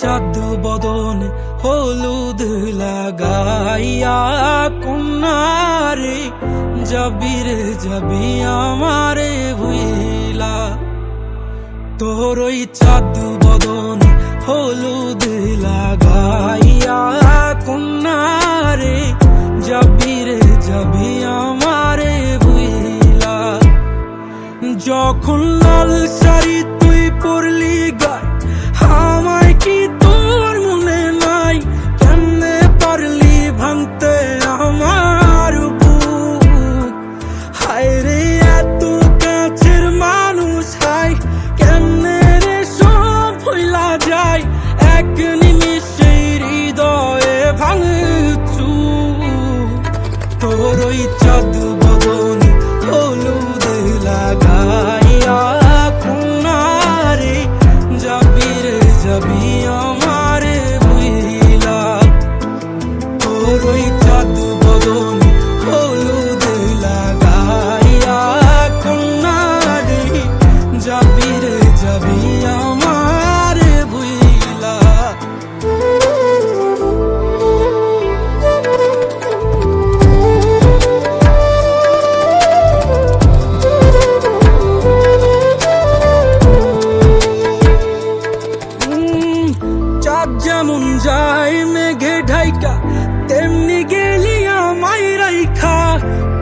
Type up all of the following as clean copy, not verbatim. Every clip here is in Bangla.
চাঁদ বদন হলুদ লাগাইয়া কন্যারে যাবি রে যাবি আমারে ভুইলা। তোর ওই চাঁদ বদন হলুদ লাগাইয়া কন্যারে যাবি রে যাবি আমারে ভুইলা। যখন লাল শাড়ি তুই পরলি গায় আমায় কি তোর মনে নাই? কেমনে পারলি ভাঙতে আমার বুক? হায় রে এত কাছের মানুষ, হায় কেমনে রে সব ভুইলা যায় এক নিমিষে হৃদয়ে ভাঙচু। তোর ওই চাঁদ বদন হলুদ লাগাইয়া কন্যারে যাবি রে যাবি আমারে ভুইলা। তোর ওই চাঁদ বদন হলুদ লাগাইয়া কন্যারে যাবি রে যাবি আমারে ভুইলা। চাঁদ যেমন যায় মেঘে ঢাইকা তেমনি গেলি আমায় রাইখা।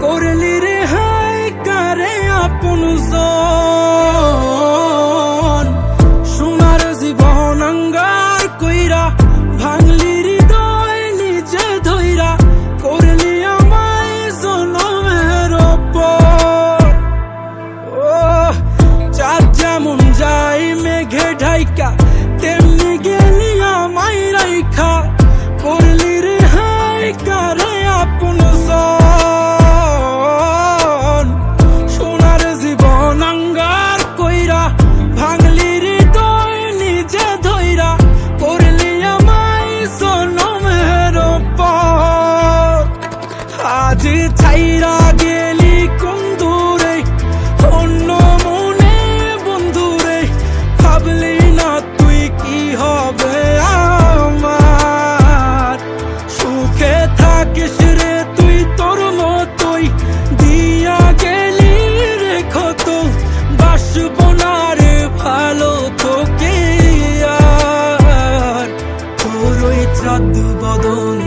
করলি রে হায় কারে আপন জন, সোনার জীবন আঙ্গার কইরা ভাঙলি হৃদয় নিজে ধইরা। করলি আমায় জনমের ওপর। ও চাঁদ যেমন যায় মেঘে ঢাইকা তেমনি গেলি আমায় রাইখা। করলি রে হায় কারে আপন জন, সোনার জীবন আঙ্গার কইরা ভাঙলি হৃদয় নিজে ধইরা। করলি আমায় জনমের ওপর। আজ ছাইরা গেলি কোন দূরে অন্য মনে বন্ধুরে। ভাবলি না তুই কি হবে আমার? সুখে থাকিস রে তুই তোর মতোই দিয়া গেলি রে ক্ষত। বাসব না রে ভালো তোকে আর। তোর ওই চাঁদ বদন